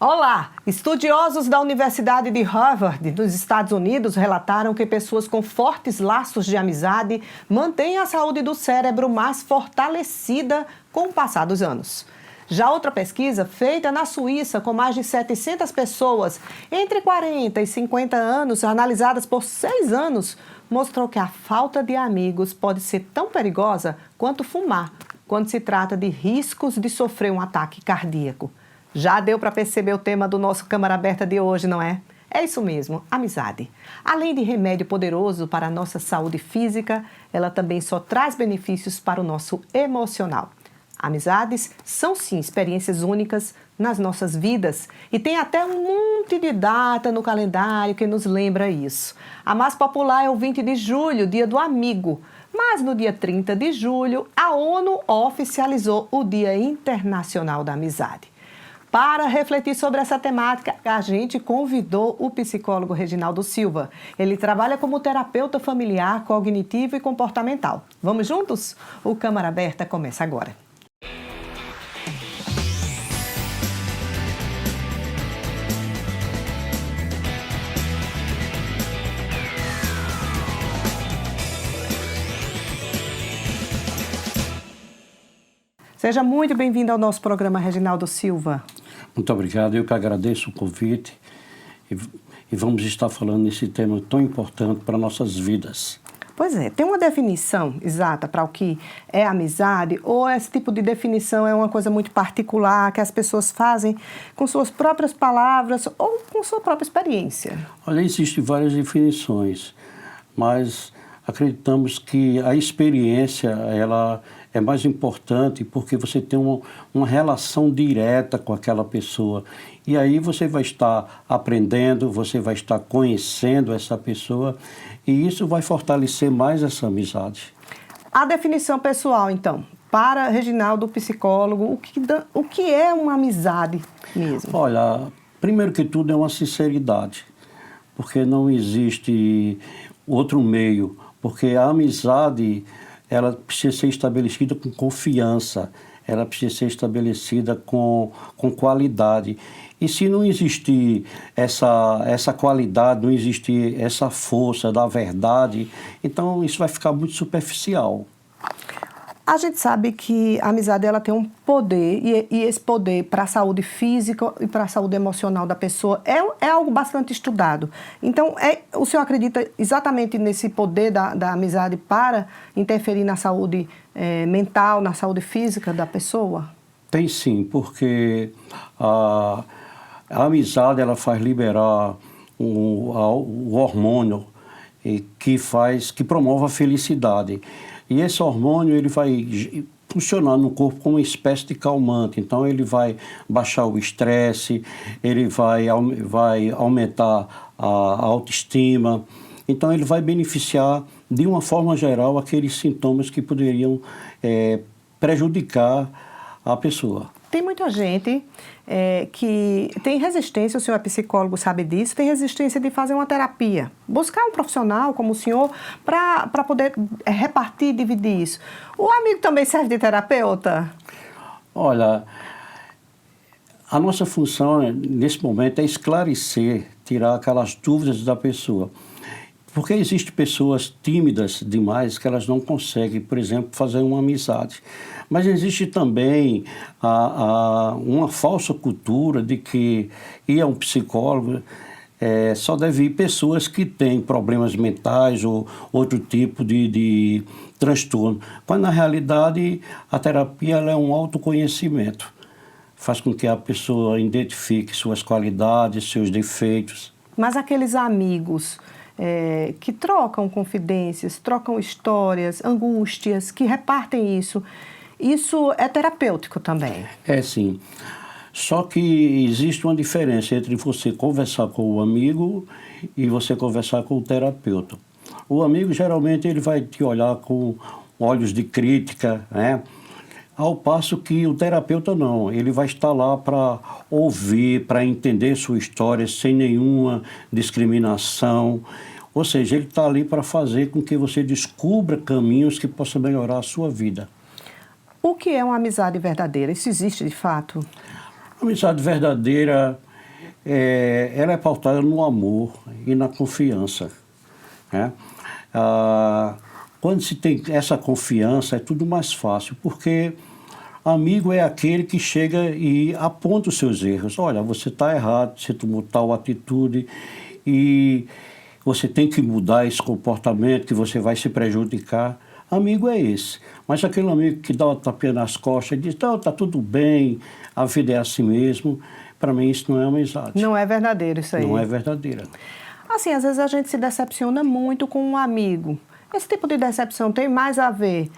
Olá! Estudiosos da Universidade de Harvard, nos Estados Unidos, relataram que pessoas com fortes laços de amizade mantêm a saúde do cérebro mais fortalecida com o passar dos anos. Já outra pesquisa, feita na Suíça com mais de 700 pessoas entre 40 e 50 anos, analisadas por 6 anos, mostrou que a falta de amigos pode ser tão perigosa quanto fumar, quando se trata de riscos de sofrer um ataque cardíaco. Já deu para perceber o tema do nosso Câmara Aberta de hoje, não é? É isso mesmo, amizade. Além de remédio poderoso para a nossa saúde física, ela também só traz benefícios para o nosso emocional. Amizades são sim experiências únicas nas nossas vidas e tem até um monte de data no calendário que nos lembra isso. A mais popular é o 20 de julho, Dia do Amigo. Mas no dia 30 de julho, a ONU oficializou o Dia Internacional da Amizade. Para refletir sobre essa temática, a gente convidou o psicólogo Reginaldo Silva. Ele trabalha como terapeuta familiar, cognitivo e comportamental. Vamos juntos? O Câmara Aberta começa agora. Seja muito bem-vindo ao nosso programa, Reginaldo Silva. Muito obrigado, eu que agradeço o convite e vamos estar falando nesse tema tão importante para nossas vidas. Pois é, tem uma definição exata para o que é amizade ou esse tipo de definição é uma coisa muito particular que as pessoas fazem com suas próprias palavras ou com sua própria experiência? Olha, existem várias definições, mas acreditamos que a experiência, ela é mais importante porque você tem uma relação direta com aquela pessoa. E aí você vai estar aprendendo, você vai estar conhecendo essa pessoa e isso vai fortalecer mais essa amizade. A definição pessoal, então, para Reginaldo, psicólogo, o que é uma amizade mesmo? Olha, primeiro que tudo é uma sinceridade, porque não existe outro meio, porque a amizade ela precisa ser estabelecida com confiança, ela precisa ser estabelecida com qualidade. E se não existir essa qualidade, não existir essa força da verdade, então isso vai ficar muito superficial. A gente sabe que a amizade ela tem um poder e esse poder para a saúde física e para a saúde emocional da pessoa é algo bastante estudado. Então, o senhor acredita exatamente nesse poder da amizade para interferir na saúde mental, na saúde física da pessoa? Tem sim, porque a amizade ela faz liberar o hormônio que promove a felicidade. E esse hormônio ele vai funcionar no corpo como uma espécie de calmante. Então ele vai baixar o estresse, ele vai aumentar a autoestima. Então ele vai beneficiar de uma forma geral aqueles sintomas que poderiam prejudicar a pessoa. Tem muita gente que tem resistência, o senhor é psicólogo, sabe disso, tem resistência de fazer uma terapia. Buscar um profissional como o senhor para poder repartir, dividir isso. O amigo também serve de terapeuta? Olha, a nossa função nesse momento é esclarecer, tirar aquelas dúvidas da pessoa. Porque existem pessoas tímidas demais que elas não conseguem, por exemplo, fazer uma amizade. Mas existe também uma falsa cultura de que ir a um psicólogo só deve ir pessoas que têm problemas mentais ou outro tipo de transtorno. Quando, na realidade, a terapia ela é um autoconhecimento. Faz com que a pessoa identifique suas qualidades, seus defeitos. Mas aqueles amigos que trocam confidências, trocam histórias, angústias, que repartem isso é terapêutico também? É sim. Só que existe uma diferença entre você conversar com o amigo e você conversar com o terapeuta. O amigo, geralmente, ele vai te olhar com olhos de crítica, né? Ao passo que o terapeuta não, ele vai estar lá para ouvir, para entender sua história sem nenhuma discriminação. Ou seja, ele está ali para fazer com que você descubra caminhos que possam melhorar a sua vida. O que é uma amizade verdadeira? Isso existe de fato? A amizade verdadeira ela é pautada no amor e na confiança, né? Quando se tem essa confiança, é tudo mais fácil, porque amigo é aquele que chega e aponta os seus erros. Olha, você está errado, você tomou tal atitude e você tem que mudar esse comportamento que você vai se prejudicar. Amigo é esse. Mas aquele amigo que dá uma tapinha nas costas e diz, não, está tudo bem, a vida é assim mesmo, para mim isso não é amizade. Não é verdadeiro isso aí. Não é verdadeira. Assim, às vezes a gente se decepciona muito com um amigo. Esse tipo de decepção tem mais a ver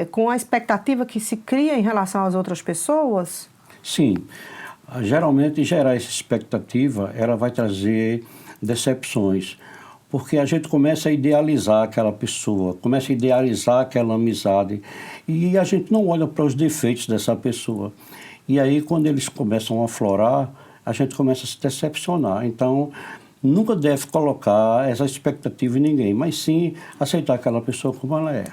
com a expectativa que se cria em relação às outras pessoas? Sim. Geralmente, gerar essa expectativa, ela vai trazer decepções. Porque a gente começa a idealizar aquela pessoa, começa a idealizar aquela amizade e a gente não olha para os defeitos dessa pessoa. E aí, quando eles começam a aflorar, a gente começa a se decepcionar. Então, nunca deve colocar essa expectativa em ninguém, mas sim aceitar aquela pessoa como ela é.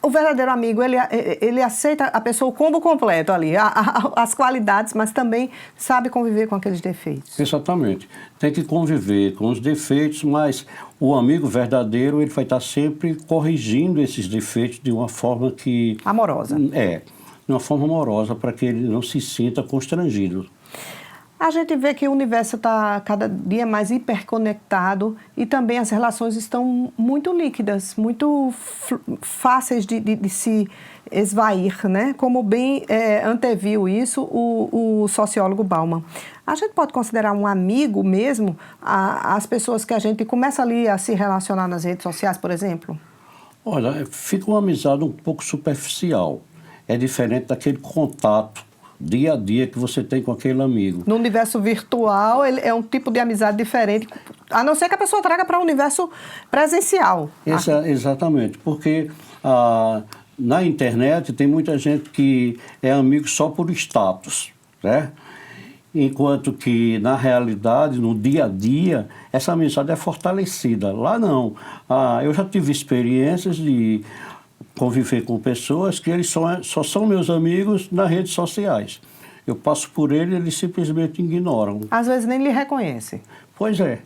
O verdadeiro amigo, ele aceita a pessoa, o combo completo ali, as qualidades, mas também sabe conviver com aqueles defeitos. Exatamente. Tem que conviver com os defeitos, mas o amigo verdadeiro, ele vai estar sempre corrigindo esses defeitos de uma forma que... Amorosa. De uma forma amorosa, para que ele não se sinta constrangido. A gente vê que o universo está cada dia mais hiperconectado e também as relações estão muito líquidas, muito fáceis de se esvair, né? Como bem anteviu isso o sociólogo Bauman. A gente pode considerar um amigo mesmo as pessoas que a gente começa ali a se relacionar nas redes sociais, por exemplo? Olha, fica uma amizade um pouco superficial. É diferente daquele contato dia a dia que você tem com aquele amigo. No universo virtual, ele é um tipo de amizade diferente, a não ser que a pessoa traga para o universo presencial. Exatamente, porque na internet tem muita gente que é amigo só por status, né? Enquanto que, na realidade, no dia a dia, essa amizade é fortalecida. Lá não. Eu já tive experiências de conviver com pessoas que eles só são meus amigos nas redes sociais. Eu passo por eles simplesmente ignoram. Às vezes nem lhe reconhecem. Pois é.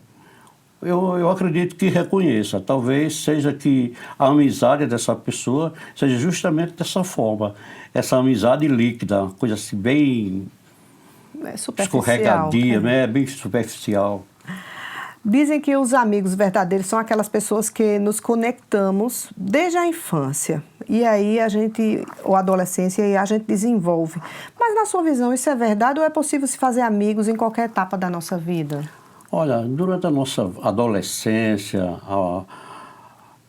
Eu acredito que reconheça. Talvez seja que a amizade dessa pessoa seja justamente dessa forma. Essa amizade líquida, uma coisa assim bem escorregadia, né? Bem superficial. Dizem que os amigos verdadeiros são aquelas pessoas que nos conectamos desde a infância. E aí ou adolescência, e a gente desenvolve. Mas na sua visão, isso é verdade ou é possível se fazer amigos em qualquer etapa da nossa vida? Olha, durante a nossa adolescência,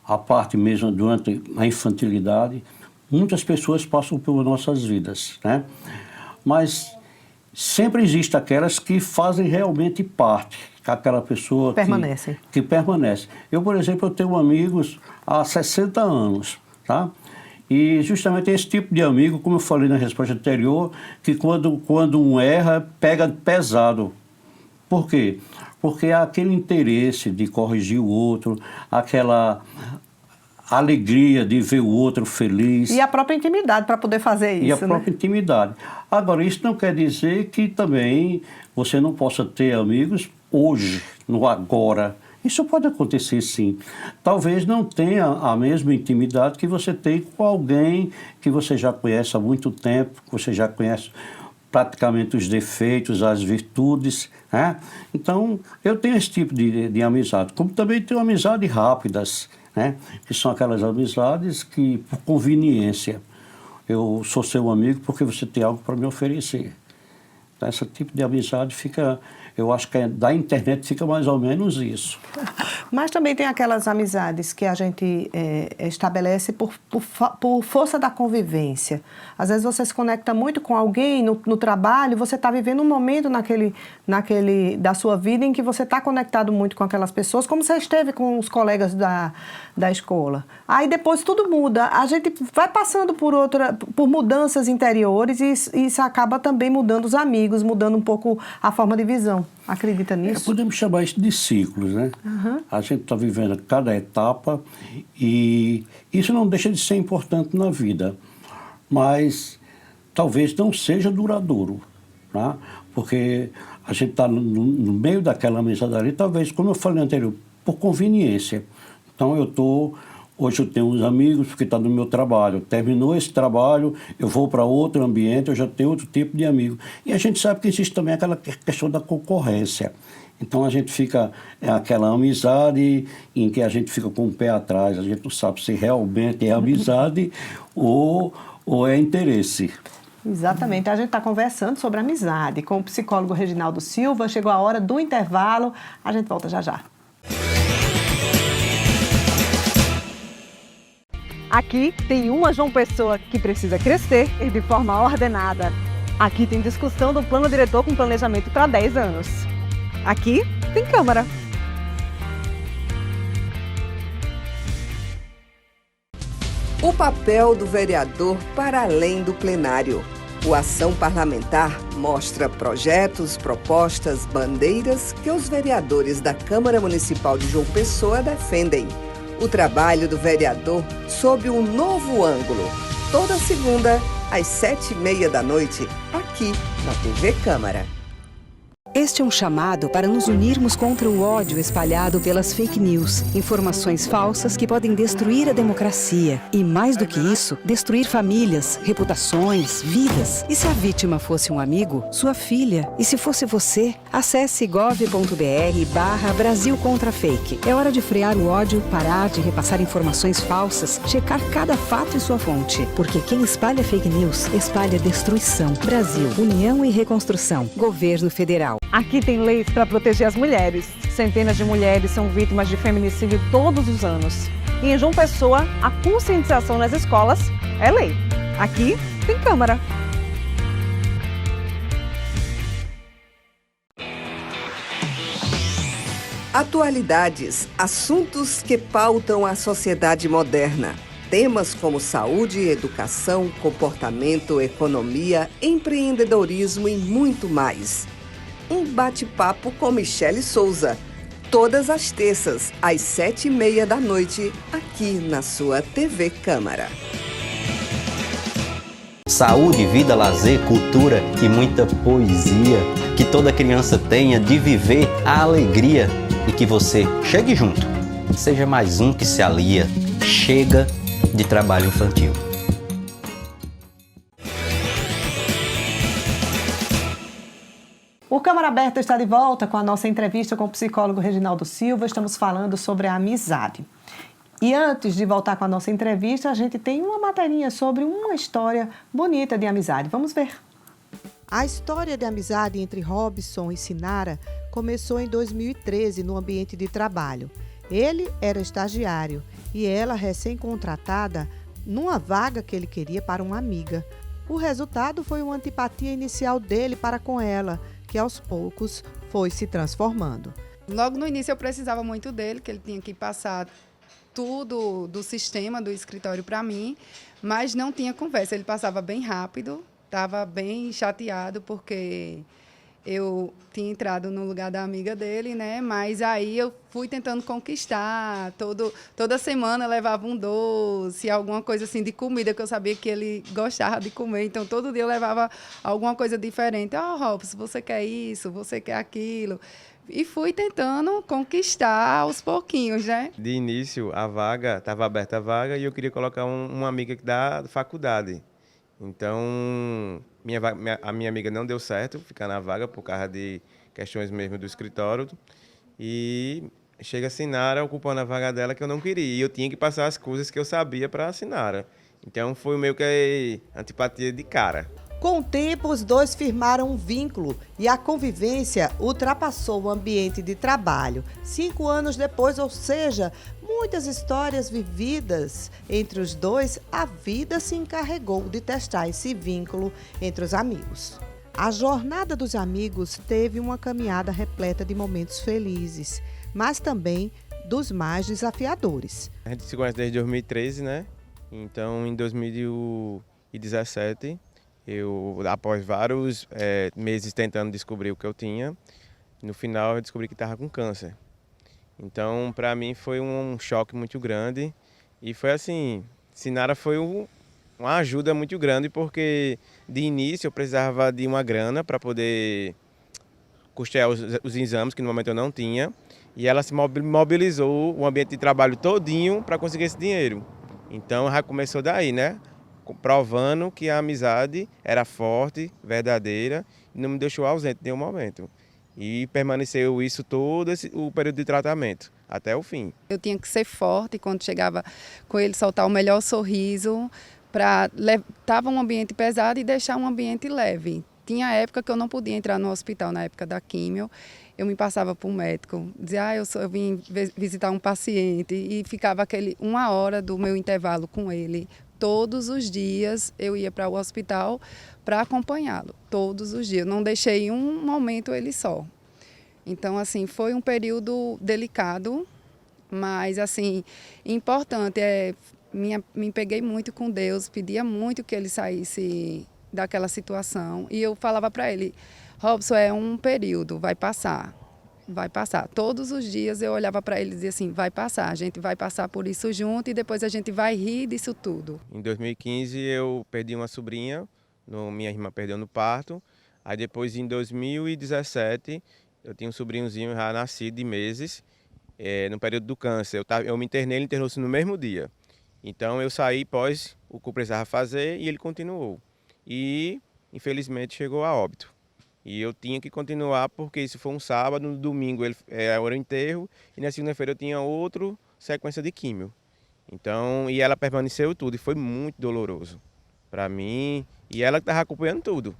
a parte mesmo durante a infantilidade, muitas pessoas passam por nossas vidas, né? Mas sempre existem aquelas que fazem realmente parte. Aquela pessoa que permanece. Eu, por exemplo, eu tenho amigos há 60 anos, tá? E justamente esse tipo de amigo, como eu falei na resposta anterior, que quando um erra, pega pesado. Por quê? Porque há aquele interesse de corrigir o outro, aquela alegria de ver o outro feliz. E a própria intimidade para poder fazer isso, E a própria intimidade. Agora, isso não quer dizer que também você não possa ter amigos hoje, no agora. Isso pode acontecer, sim. Talvez não tenha a mesma intimidade que você tem com alguém que você já conhece há muito tempo, que você já conhece praticamente os defeitos, as virtudes, né? Então, eu tenho esse tipo de amizade. Como também tenho amizades rápidas, né? Que são aquelas amizades que, por conveniência, eu sou seu amigo porque você tem algo para me oferecer. Então, esse tipo de amizade fica... Eu acho que da internet fica mais ou menos isso. Mas também tem aquelas amizades que a gente estabelece por força da convivência. Às vezes você se conecta muito com alguém no trabalho, você está vivendo um momento da sua vida em que você está conectado muito com aquelas pessoas, como você esteve com os colegas da escola. Aí depois tudo muda. A gente vai passando por mudanças interiores e isso acaba também mudando os amigos, mudando um pouco a forma de visão. Acredita nisso? Podemos chamar isso de ciclos, né? Uhum. A gente está vivendo cada etapa e isso não deixa de ser importante na vida, mas talvez não seja duradouro, tá? Porque a gente está no meio daquela amizade ali, talvez, como eu falei anterior, por conveniência. Então, hoje eu tenho uns amigos porque está no meu trabalho. Terminou esse trabalho, eu vou para outro ambiente, eu já tenho outro tipo de amigo. E a gente sabe que existe também aquela questão da concorrência. Então, a gente fica, aquela amizade em que a gente fica com o pé atrás, a gente não sabe se realmente é amizade ou é interesse. Exatamente. A gente está conversando sobre amizade com o psicólogo Reginaldo Silva. Chegou a hora do intervalo. A gente volta já já. Aqui tem uma João Pessoa que precisa crescer e de forma ordenada. Aqui tem discussão do plano diretor com planejamento para 10 anos. Aqui tem Câmara. O papel do vereador para além do plenário. O Ação Parlamentar mostra projetos, propostas, bandeiras que os vereadores da Câmara Municipal de João Pessoa defendem. O trabalho do vereador sob um novo ângulo. Toda segunda, às 7h30 da noite, aqui na TV Câmara. Este é um chamado para nos unirmos contra o ódio espalhado pelas fake news, informações falsas que podem destruir a democracia e, mais do que isso, destruir famílias, reputações, vidas. E se a vítima fosse um amigo, sua filha? E se fosse você? Acesse gov.br/Brasil contra Fake. É hora de frear o ódio, parar de repassar informações falsas, checar cada fato e sua fonte. Porque quem espalha fake news, espalha destruição. Brasil, União e Reconstrução. Governo Federal. Aqui tem leis para proteger as mulheres. Centenas de mulheres são vítimas de feminicídio todos os anos. E em João Pessoa, a conscientização nas escolas é lei. Aqui tem Câmara. Atualidades, assuntos que pautam a sociedade moderna. Temas como saúde, educação, comportamento, economia, empreendedorismo e muito mais. Um bate-papo com Michele Souza. Todas as terças, às 7h30 da noite, aqui na sua TV Câmara. Saúde, vida, lazer, cultura e muita poesia. Que toda criança tenha de viver a alegria e que você chegue junto. Seja mais um que se alia. Chega de trabalho infantil. O Câmara Aberta está de volta com a nossa entrevista com o psicólogo Reginaldo Silva. Estamos falando sobre a amizade. E antes de voltar com a nossa entrevista, a gente tem uma materinha sobre uma história bonita de amizade. Vamos ver. A história de amizade entre Robson e Sinara começou em 2013 no ambiente de trabalho. Ele era estagiário e ela recém-contratada numa vaga que ele queria para uma amiga. O resultado foi uma antipatia inicial dele para com ela, que aos poucos foi se transformando. Logo no início eu precisava muito dele, que ele tinha que passar tudo do sistema do escritório para mim, mas não tinha conversa. Ele passava bem rápido, estava bem chateado porque eu tinha entrado no lugar da amiga dele, né? Mas aí eu fui tentando conquistar. Toda semana eu levava um doce, alguma coisa assim de comida que eu sabia que ele gostava de comer. Então, todo dia eu levava alguma coisa diferente. Robson, você quer isso? Você quer aquilo? E fui tentando conquistar aos pouquinhos, né? De início, estava aberta a vaga e eu queria colocar uma amiga da faculdade. Então, a minha amiga não deu certo ficar na vaga por causa de questões mesmo do escritório. E chega a Sinara ocupando a vaga dela que eu não queria. E eu tinha que passar as coisas que eu sabia para a Sinara. Então, foi meio que antipatia de cara. Com o tempo, os dois firmaram um vínculo e a convivência ultrapassou o ambiente de trabalho. 5 anos depois, ou seja, muitas histórias vividas entre os dois, a vida se encarregou de testar esse vínculo entre os amigos. A jornada dos amigos teve uma caminhada repleta de momentos felizes, mas também dos mais desafiadores. A gente se conhece desde 2013, né? Então, em 2017... eu, após vários meses tentando descobrir o que eu tinha, no final eu descobri que estava com câncer. Então, para mim foi um choque muito grande e foi assim, Sinara foi uma ajuda muito grande porque de início eu precisava de uma grana para poder custear os exames, que no momento eu não tinha, e ela se mobilizou o ambiente de trabalho todinho para conseguir esse dinheiro. Então já começou daí, né? Provando que a amizade era forte, verdadeira, e não me deixou ausente em nenhum momento. E permaneceu isso todo o período de tratamento, até o fim. Eu tinha que ser forte quando chegava com ele, soltar o melhor sorriso, tava um ambiente pesado e deixar um ambiente leve. Tinha época que eu não podia entrar no hospital, na época da químio, eu me passava para o médico, dizia, eu vim visitar um paciente, e ficava uma hora do meu intervalo com ele. Todos os dias eu ia para o hospital para acompanhá-lo, todos os dias. Não deixei um momento ele só. Então, assim, foi um período delicado, mas, assim, importante. Me peguei muito com Deus, pedia muito que ele saísse daquela situação. E eu falava para ele, Robson, é um período, vai passar. Vai passar. Todos os dias eu olhava para ele e dizia assim, vai passar, a gente vai passar por isso junto e depois a gente vai rir disso tudo. Em 2015 eu perdi uma sobrinha, minha irmã perdeu no parto. Aí depois em 2017 eu tinha um sobrinhozinho já nascido de meses, no período do câncer. Eu me internei, ele internou-se no mesmo dia. Então eu saí pós o que eu precisava fazer e ele continuou. E infelizmente chegou a óbito. E eu tinha que continuar porque isso foi um sábado, no domingo era o enterro e na segunda-feira eu tinha outra sequência de químio. Então, e ela permaneceu tudo e foi muito doloroso para mim e ela que estava acompanhando tudo.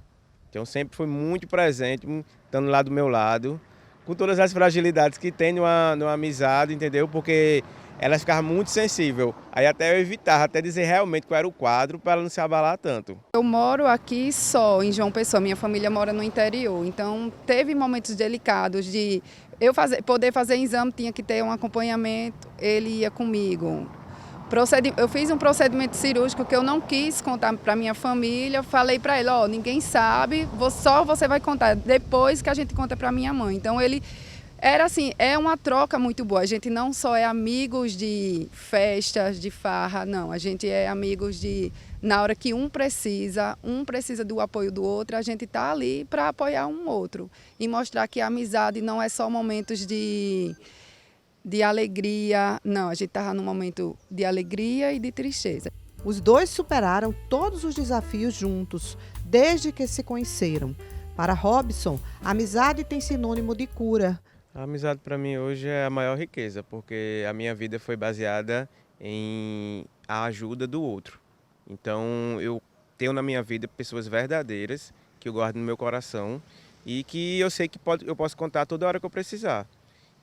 Então sempre foi muito presente, estando lá do meu lado, com todas as fragilidades que tem numa amizade, entendeu? Porque ela ficava muito sensível. Aí até eu evitava, até dizer realmente qual era o quadro para ela não se abalar tanto. Eu moro aqui só em João Pessoa, minha família mora no interior. Então teve momentos delicados de eu poder fazer exame, tinha que ter um acompanhamento, ele ia comigo. Eu fiz um procedimento cirúrgico que eu não quis contar para minha família. Falei para ele, ninguém sabe, só você vai contar depois que a gente conta para minha mãe. Então ele era assim, é uma troca muito boa. A gente não só é amigos de festas, de farra, não. A gente é amigos na hora que um precisa do apoio do outro, a gente está ali para apoiar um outro. E mostrar que a amizade não é só momentos de alegria, não. A gente estava num momento de alegria e de tristeza. Os dois superaram todos os desafios juntos, desde que se conheceram. Para Robson, a amizade tem sinônimo de cura. A amizade para mim hoje é a maior riqueza, porque a minha vida foi baseada em a ajuda do outro. Então eu tenho na minha vida pessoas verdadeiras que eu guardo no meu coração e que eu sei que eu posso contar toda hora que eu precisar.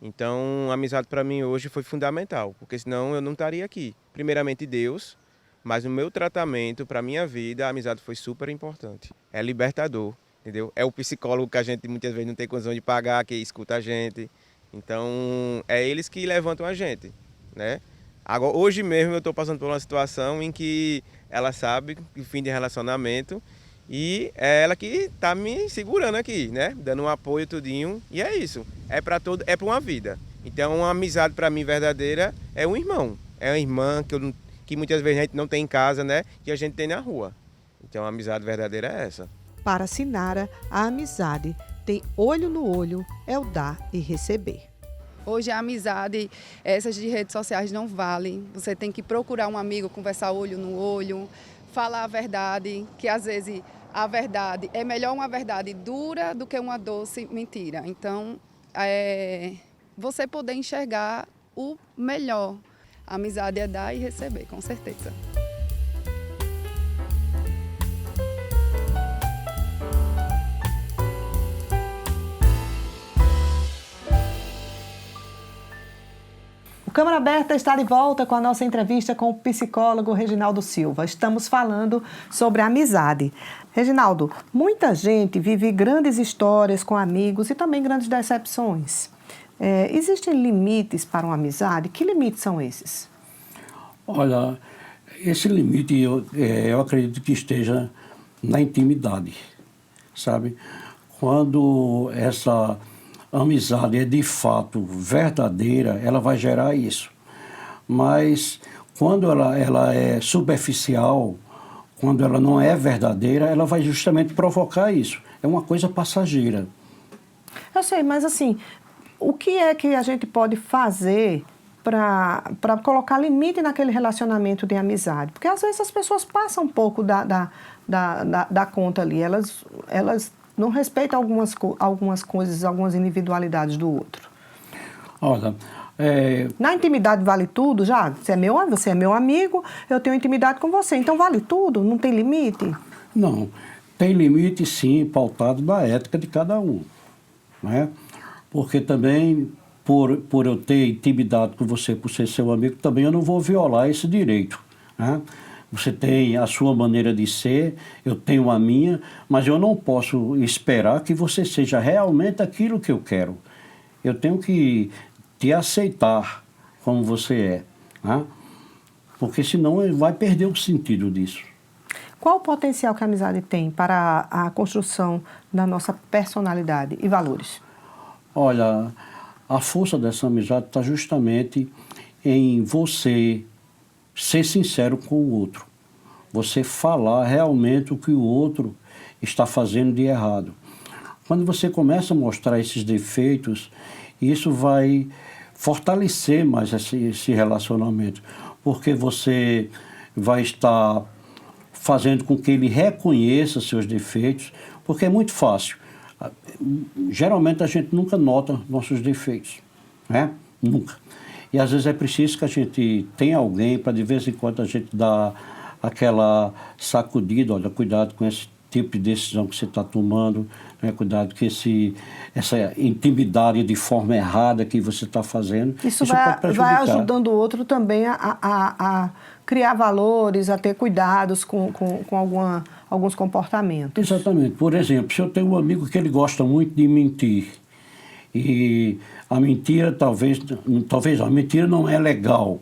Então a amizade para mim hoje foi fundamental, porque senão eu não estaria aqui. Primeiramente Deus, mas no meu tratamento, para a minha vida, a amizade foi super importante. É libertador. Entendeu? É o psicólogo que a gente muitas vezes não tem condição de pagar, que escuta a gente. Então, é eles que levantam a gente, né? Agora, hoje mesmo eu estou passando por uma situação em que ela sabe o fim de relacionamento e é ela que está me segurando aqui, né? Dando um apoio tudinho. E é isso. É para uma vida. Então, uma amizade para mim verdadeira é um irmão. É uma irmã que muitas vezes a gente não tem em casa, né? Que a gente tem na rua. Então, a amizade verdadeira é essa. Para Sinara, a amizade tem olho no olho, é o dar e receber. Hoje a amizade, essas de redes sociais não valem. Você tem que procurar um amigo, conversar olho no olho, falar a verdade, que às vezes a verdade é melhor uma verdade dura do que uma doce mentira. Então, você poder enxergar o melhor. A amizade é dar e receber, com certeza. O Câmara Aberta está de volta com a nossa entrevista com o psicólogo Reginaldo Silva. Estamos falando sobre a amizade. Reginaldo, muita gente vive grandes histórias com amigos e também grandes decepções. Existem limites para uma amizade? Que limites são esses? Olha, esse limite eu acredito que esteja na intimidade, sabe? Quando essa amizade é de fato verdadeira, ela vai gerar isso. Mas quando ela é superficial, quando ela não é verdadeira, ela vai justamente provocar isso. É uma coisa passageira. Eu sei, mas assim, o que é que a gente pode fazer para colocar limite naquele relacionamento de amizade? Porque às vezes as pessoas passam um pouco da conta ali, elas não respeitam algumas coisas, algumas individualidades do outro. Olha, na intimidade vale tudo já? Você é meu amigo, eu tenho intimidade com você, então vale tudo? Não tem limite? Não, tem limite sim, pautado na ética de cada um, né? Porque também, por eu ter intimidade com você, por ser seu amigo, também eu não vou violar esse direito, né? Você tem a sua maneira de ser, eu tenho a minha, mas eu não posso esperar que você seja realmente aquilo que eu quero. Eu tenho que te aceitar como você é, né? Porque senão vai perder o sentido disso. Qual o potencial que a amizade tem para a construção da nossa personalidade e valores? Olha, a força dessa amizade está justamente em você ser sincero com o outro. Você falar realmente o que o outro está fazendo de errado. Quando você começa a mostrar esses defeitos, isso vai fortalecer mais esse relacionamento, porque você vai estar fazendo com que ele reconheça seus defeitos, porque é muito fácil. Geralmente a gente nunca nota nossos defeitos, né? Nunca. E às vezes é preciso que a gente tenha alguém para de vez em quando a gente dar aquela sacudida, olha, cuidado com esse tipo de decisão que você está tomando, né? Cuidado com essa intimidade de forma errada que você está fazendo. Isso vai ajudando o outro também a criar valores, a ter cuidados com alguns comportamentos. Exatamente. Por exemplo, se eu tenho um amigo que ele gosta muito de mentir, e a mentira talvez a mentira não é legal.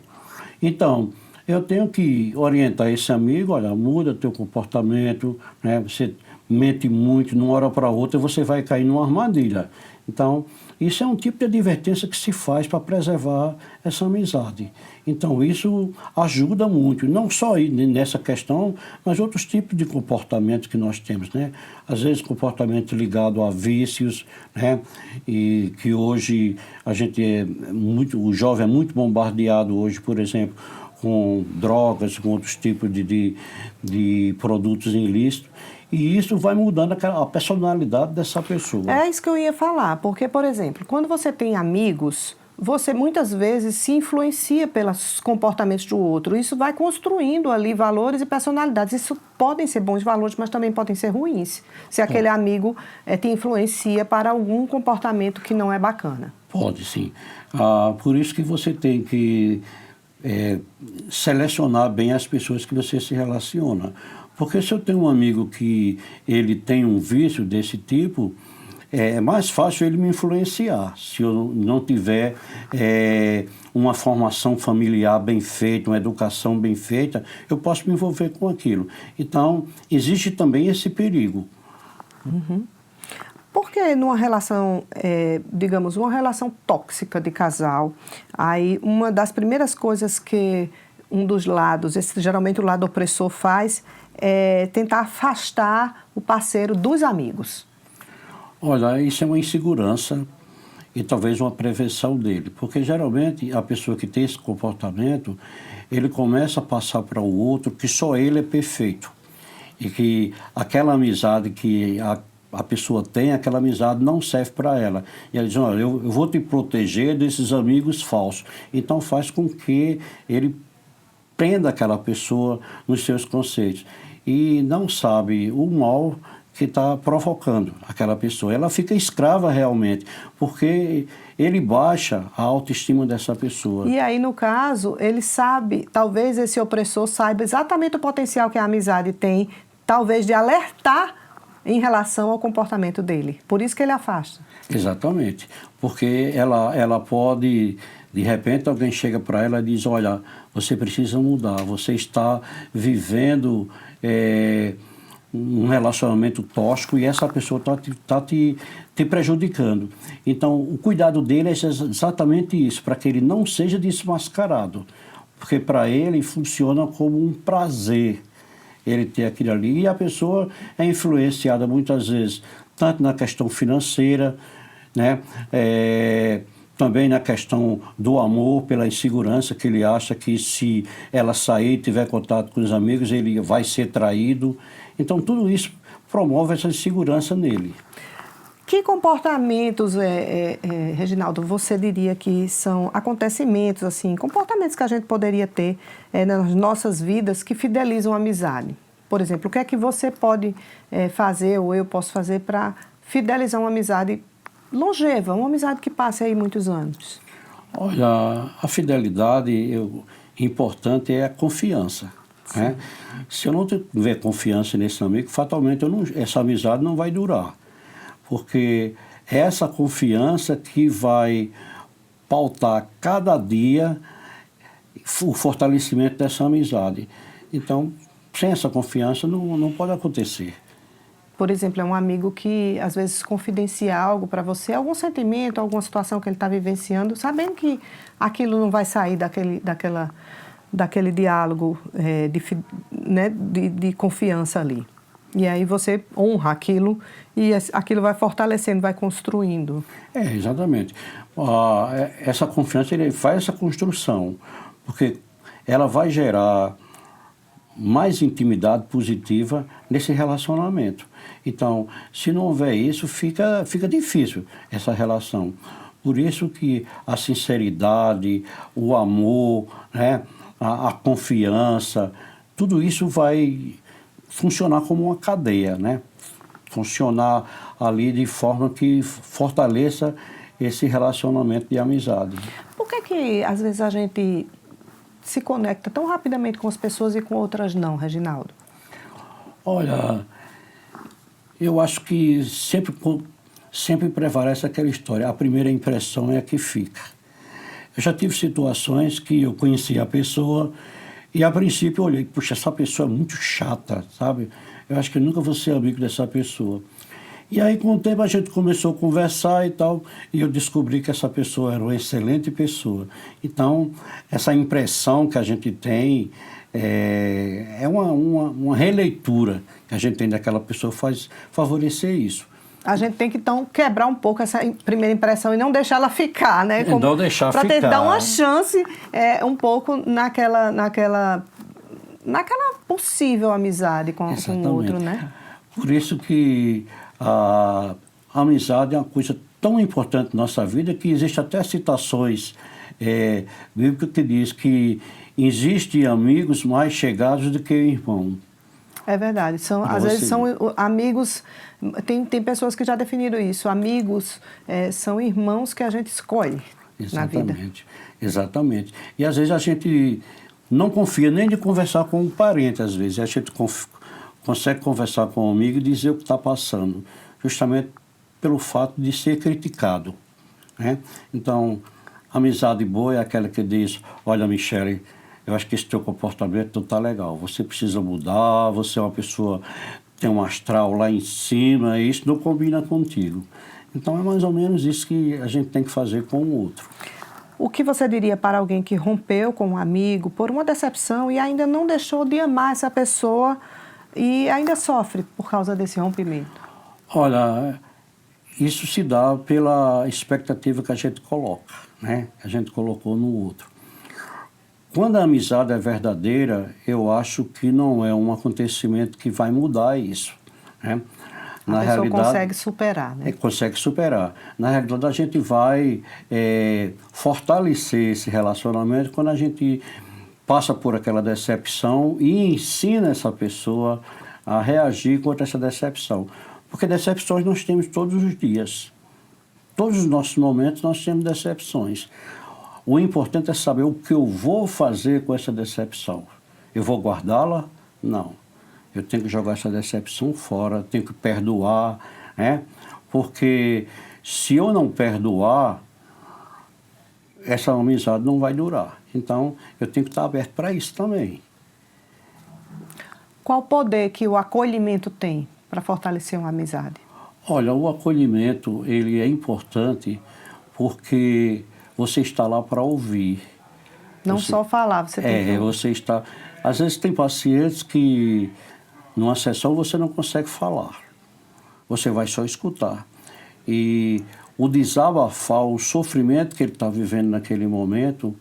Então, eu tenho que orientar esse amigo, olha, muda teu comportamento, né? Você mente muito, de uma hora para outra você vai cair numa armadilha. Então, isso é um tipo de advertência que se faz para preservar essa amizade. Então, isso ajuda muito, não só nessa questão, mas outros tipos de comportamento que nós temos, né? Às vezes, comportamento ligado a vícios, né? E que hoje o jovem é muito bombardeado hoje, por exemplo, com drogas, com outros tipos de produtos ilícitos. E isso vai mudando a personalidade dessa pessoa. É isso que eu ia falar, porque, por exemplo, quando você tem amigos, você muitas vezes se influencia pelos comportamentos do outro. Isso vai construindo ali valores e personalidades. Isso podem ser bons valores, mas também podem ser ruins, se aquele amigo te influencia para algum comportamento que não é bacana. Pode, sim. Por isso que você tem que selecionar bem as pessoas que você se relaciona. Porque se eu tenho um amigo que ele tem um vício desse tipo, é mais fácil ele me influenciar. Se eu não tiver uma formação familiar bem feita, uma educação bem feita, eu posso me envolver com aquilo. Então, existe também esse perigo. Uhum. Porque numa relação, digamos, uma relação tóxica de casal, aí uma das primeiras coisas que um dos lados, geralmente o lado opressor faz, é tentar afastar o parceiro dos amigos. Olha, isso é uma insegurança e talvez uma prevenção dele, porque geralmente a pessoa que tem esse comportamento, ele começa a passar para o outro que só ele é perfeito e que aquela amizade que a pessoa tem, aquela amizade não serve para ela. E ela diz, olha, eu vou te proteger desses amigos falsos. Então faz com que ele prenda aquela pessoa nos seus conceitos e não sabe o mal que está provocando aquela pessoa. Ela fica escrava realmente, porque ele baixa a autoestima dessa pessoa. E aí, no caso, ele sabe, talvez esse opressor saiba exatamente o potencial que a amizade tem, talvez de alertar em relação ao comportamento dele. Por isso que ele afasta. Exatamente. Porque ela pode, de repente, alguém chega para ela e diz, olha, você precisa mudar, você está vivendo um relacionamento tóxico e essa pessoa está te prejudicando. Então, o cuidado dele é exatamente isso, para que ele não seja desmascarado. Porque para ele funciona como um prazer ele ter aquilo ali. E a pessoa é influenciada muitas vezes, tanto na questão financeira, né? Também na questão do amor, pela insegurança, que ele acha que se ela sair e tiver contato com os amigos, ele vai ser traído. Então, tudo isso promove essa insegurança nele. Que comportamentos, Reginaldo, você diria que são acontecimentos, assim, comportamentos que a gente poderia ter nas nossas vidas que fidelizam a amizade? Por exemplo, o que é que você pode fazer ou eu posso fazer para fidelizar uma amizade longeva, uma amizade que passe aí muitos anos? Olha, a fidelidade, importante é a confiança. Né? Se eu não tiver confiança nesse amigo, fatalmente essa amizade não vai durar. Porque é essa confiança que vai pautar cada dia o fortalecimento dessa amizade. Então, sem essa confiança não pode acontecer. Por exemplo, é um amigo que às vezes confidencia algo para você, algum sentimento, alguma situação que ele está vivenciando, sabendo que aquilo não vai sair daquele diálogo de confiança ali. E aí você honra aquilo e aquilo vai fortalecendo, vai construindo. Exatamente. Essa confiança, ele faz essa construção, porque ela vai gerar mais intimidade positiva nesse relacionamento. Então, se não houver isso, fica difícil essa relação. Por isso que a sinceridade, o amor, né, a confiança, tudo isso vai funcionar como uma cadeia, né? Funcionar ali de forma que fortaleça esse relacionamento de amizade. Por que às vezes a gente se conecta tão rapidamente com as pessoas e com outras não, Reginaldo? Olha, eu acho que sempre prevalece aquela história, a primeira impressão é a que fica. Eu já tive situações que eu conheci a pessoa e a princípio eu olhei, puxa, essa pessoa é muito chata, sabe? Eu acho que eu nunca vou ser amigo dessa pessoa. E aí, com o tempo, a gente começou a conversar e tal, e eu descobri que essa pessoa era uma excelente pessoa. Então, essa impressão que a gente tem é uma releitura que a gente tem daquela pessoa, faz favorecer isso. A gente tem que, então, quebrar um pouco essa primeira impressão e não deixar ela ficar, né? Não deixar ficar. Para dar uma chance um pouco naquela possível amizade com o outro, né? Por isso que a amizade é uma coisa tão importante na nossa vida que existem até citações bíblicas que diz que existem amigos mais chegados do que irmão. É verdade. Às vezes são amigos... Tem pessoas que já definiram isso. Amigos são irmãos que a gente escolhe na vida. Exatamente. E às vezes a gente não confia nem de conversar com um parente, às vezes. A gente consegue conversar com um amigo e dizer o que está passando, justamente pelo fato de ser criticado. Né? Então, amizade boa é aquela que diz, olha, Michele, eu acho que esse teu comportamento não está legal. Você precisa mudar, você é uma pessoa... tem um astral lá em cima, e isso não combina contigo. Então, é mais ou menos isso que a gente tem que fazer com o outro. O que você diria para alguém que rompeu com um amigo por uma decepção e ainda não deixou de amar essa pessoa e ainda sofre por causa desse rompimento? Olha, isso se dá pela expectativa que a gente coloca, né? Que a gente colocou no outro. Quando a amizade é verdadeira, eu acho que não é um acontecimento que vai mudar isso. Né? A pessoa consegue superar, né? Consegue superar. Na realidade, a gente vai fortalecer esse relacionamento quando a gente passa por aquela decepção e ensina essa pessoa a reagir contra essa decepção. Porque decepções nós temos todos os dias. Todos os nossos momentos nós temos decepções. O importante é saber o que eu vou fazer com essa decepção. Eu vou guardá-la? Não. Eu tenho que jogar essa decepção fora, tenho que perdoar, né? Porque se eu não perdoar, essa amizade não vai durar. Então, eu tenho que estar aberto para isso também. Qual o poder que o acolhimento tem para fortalecer uma amizade? Olha, o acolhimento, ele é importante porque você está lá para ouvir. Não só falar, você tem que ouvir. Você está... Às vezes tem pacientes que, numa sessão, você não consegue falar. Você vai só escutar. E o desabafar, o sofrimento que ele está vivendo naquele momento,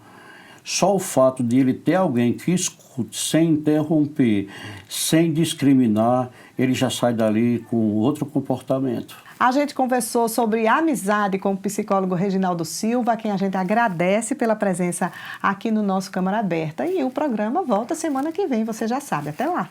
só o fato de ele ter alguém que escute sem interromper, sem discriminar, ele já sai dali com outro comportamento. A gente conversou sobre amizade com o psicólogo Reginaldo Silva, a quem a gente agradece pela presença aqui no nosso Câmara Aberta. E o programa volta semana que vem, você já sabe. Até lá!